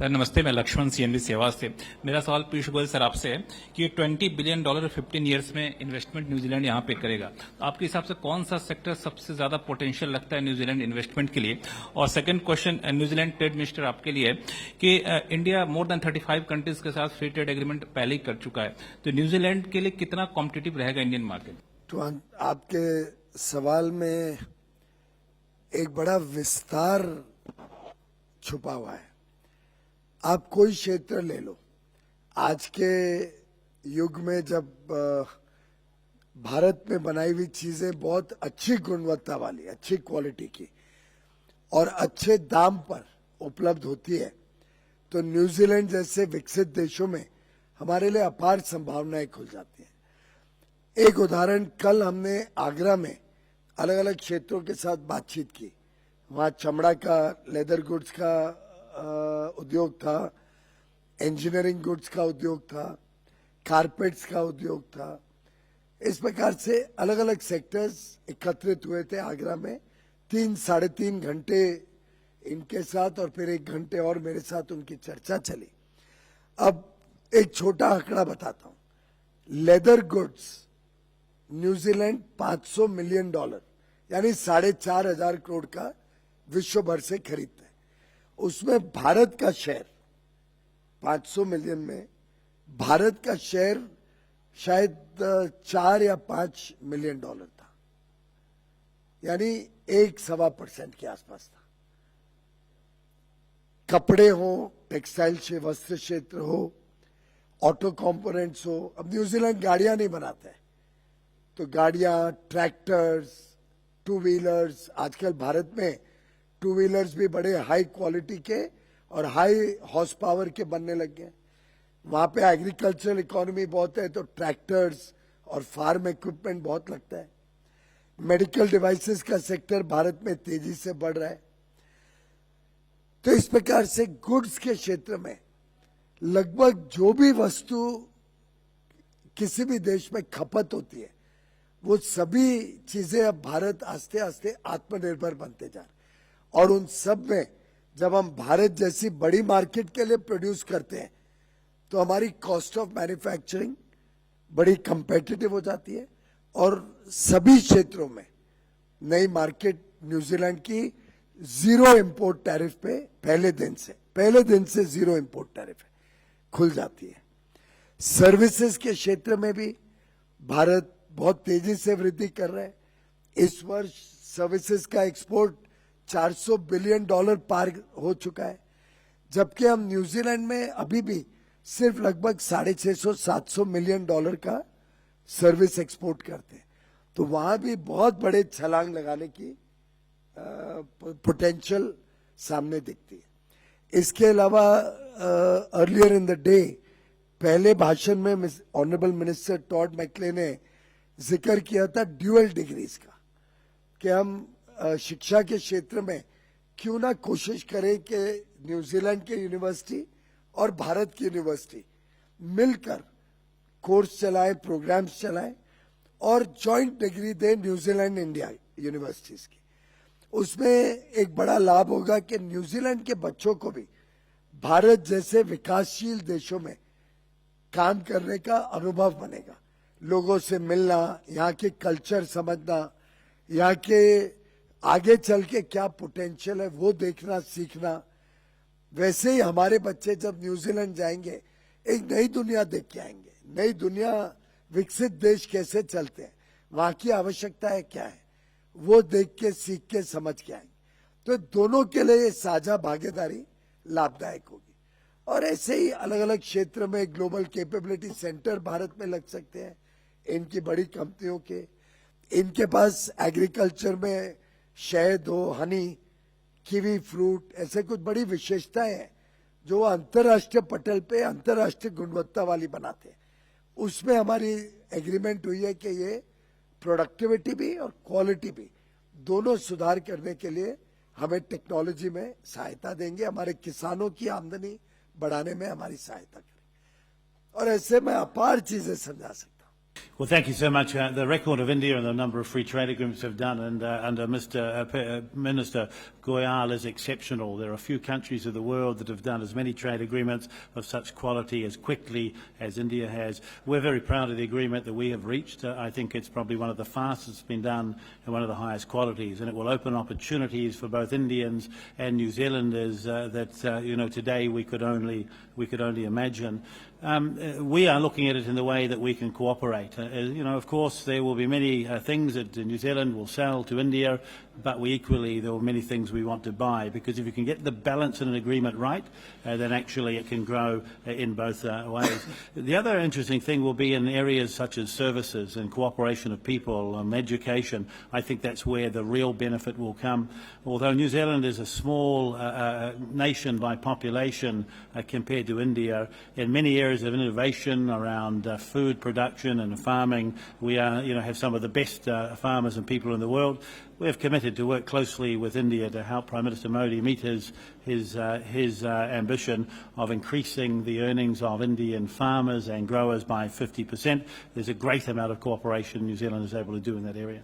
Sir नमस्ते, मैं Lakshman CNB सेवा से। मेरा सवाल पीयूष गोयल सर आपसे है कि $20 बिलियन 15 ईयर्स में इन्वेस्टमेंट न्यूजीलैंड यहाँ पे करेगा, तो आपके हिसाब से कौन सा सेक्टर सबसे ज्यादा पोटेंशियल लगता है न्यूजीलैंड इन्वेस्टमेंट के लिए? और second question New Zealand trade minister आपके लिए कि इंडिया मोर देन 35 कंट्रीज के साथ फ्री ट्रेड एग्रीमेंट पहले ही कर चुका है, तो न्यूजीलैंड के लिए कितना कॉम्पिटिटिव रहेगा इंडियन मार्केट? तो आपके सवाल में एक बड़ा विस्तार छुपा हुआ है। आप कोई क्षेत्र ले लो, आज के युग में जब भारत में बनाई हुई चीजें बहुत अच्छी गुणवत्ता वाली, अच्छी क्वालिटी की और अच्छे दाम पर उपलब्ध होती है, तो न्यूजीलैंड जैसे विकसित देशों में हमारे लिए अपार संभावनाएं खुल जाती हैं। एक उदाहरण, कल हमने आगरा में अलग अलग क्षेत्रों के साथ बातचीत की। वहां चमड़ा का, लेदर गुड्स का उद्योग था, इंजीनियरिंग गुड्स का उद्योग था, कारपेट्स का उद्योग था। इस प्रकार से अलग अलग सेक्टर्स एकत्रित हुए थे आगरा में। 3-3.5 घंटे इनके साथ और फिर 1 घंटे और मेरे साथ उनकी चर्चा चली। अब एक छोटा आंकड़ा बताता हूं। लेदर गुड्स न्यूजीलैंड $500 मिलियन यानी 4,500 करोड़ का विश्व भर से खरीदते हैं। उसमें भारत का शेयर 500 मिलियन में भारत का शेयर शायद 4 या 5 मिलियन डॉलर था, यानी 1-1.25% के आसपास था। कपड़े हो, टेक्सटाइल से वस्त्र क्षेत्र हो, ऑटो कंपोनेंट्स हो। अब न्यूजीलैंड गाड़ियां नहीं बनाता है, तो गाड़ियां, ट्रैक्टर्स, टू व्हीलर्स, आजकल भारत में टू व्हीलर्स भी बड़े हाई क्वालिटी के और हाई हॉर्स पावर के बनने लग गए। वहां पे एग्रीकल्चरल इकोनॉमी बहुत है, तो ट्रैक्टर्स और फार्म इक्विपमेंट बहुत लगता है। मेडिकल डिवाइसेस का सेक्टर भारत में तेजी से बढ़ रहा है। तो इस प्रकार से गुड्स के क्षेत्र में लगभग जो भी वस्तु किसी भी देश में खपत होती है, वो सभी चीजें अब भारत आस्ते आस्ते आत्मनिर्भर बनते जा रहे हैं। और उन सब में जब हम भारत जैसी बड़ी मार्केट के लिए प्रोड्यूस करते हैं, तो हमारी कॉस्ट ऑफ मैन्युफैक्चरिंग बड़ी कंपेटिटिव हो जाती है और सभी क्षेत्रों में नई मार्केट न्यूजीलैंड की जीरो इंपोर्ट टैरिफ पे पहले दिन से जीरो इंपोर्ट टैरिफ खुल जाती है। सर्विसेज के क्षेत्र में भी भारत बहुत तेजी से वृद्धि कर रहा है। इस वर्ष सर्विसेज का एक्सपोर्ट $400 बिलियन पार हो चुका है, जबकि हम न्यूजीलैंड में अभी भी सिर्फ लगभग $650-700 मिलियन का सर्विस एक्सपोर्ट करते हैं। तो वहां भी बहुत बड़े छलांग लगाने की पोटेंशियल सामने दिखती है। इसके अलावा अर्लियर इन द डे पहले भाषण में ऑनरेबल मिनिस्टर टॉड मैकले ने जिक्र किया था ड्यूअल डिग्रीज का, कि हम शिक्षा के क्षेत्र में क्यों ना कोशिश करें कि न्यूजीलैंड की यूनिवर्सिटी और भारत की यूनिवर्सिटी मिलकर कोर्स चलाएं, प्रोग्राम्स चलाएं और जॉइंट डिग्री दें न्यूजीलैंड इंडिया यूनिवर्सिटीज की। उसमें एक बड़ा लाभ होगा कि न्यूजीलैंड के बच्चों को भी भारत जैसे विकासशील देशों में काम करने का अनुभव बनेगा। लोगों से मिलना, यहाँ के कल्चर समझना, यहाँ के आगे चल के क्या पोटेंशियल है वो देखना, सीखना। वैसे ही हमारे बच्चे जब न्यूजीलैंड जाएंगे, एक नई दुनिया देख के आएंगे। नई दुनिया, विकसित देश कैसे चलते हैं, वहां की आवश्यकताएं क्या है, वो देख के, सीख के, समझ के आएंगे। तो दोनों के लिए ये साझा भागीदारी लाभदायक होगी। और ऐसे ही अलग अलग क्षेत्र में ग्लोबल कैपेबिलिटी सेंटर भारत में लग सकते हैं इनकी बड़ी कंपनियों के। इनके पास एग्रीकल्चर में शहद हो, हनी, कीवी फ्रूट, ऐसे कुछ बड़ी विशेषताएं हैं जो अंतर्राष्ट्रीय पटल पे अंतर्राष्ट्रीय गुणवत्ता वाली बनाते हैं। उसमें हमारी एग्रीमेंट हुई है कि ये प्रोडक्टिविटी भी और क्वालिटी भी दोनों सुधार करने के लिए हमें टेक्नोलॉजी में सहायता देंगे, हमारे किसानों की आमदनी बढ़ाने में हमारी सहायता करेंगे। और ऐसे मैं अपार चीजें समझा सकता हूं। Well, thank you so much. The record of India and the number of free trade agreements have done and under Minister Goyal is exceptional. There are few countries of the world that have done as many trade agreements of such quality as quickly as India has. We're very proud of the agreement that we have reached. I think it's probably one of the fastest been done and one of the highest qualities, and it will open opportunities for both Indians and New Zealanders that today we could only imagine. We are looking at it in the way that we can cooperate. Of course, there will be many things that New Zealand will sell to India, but there are many things we want to buy, because if you can get the balance in an agreement right, then actually it can grow in both ways. The other interesting thing will be in areas such as services and cooperation of people, education. I think that's where the real benefit will come. Although New Zealand is a small nation by population compared to India, in many areas of innovation around food production and farming, we have some of the best farmers and people in the world. We have committed to work closely with India to help Prime Minister Modi meet his ambition of increasing the earnings of Indian farmers and growers by 50%. There's a great amount of cooperation New Zealand is able to do in that area.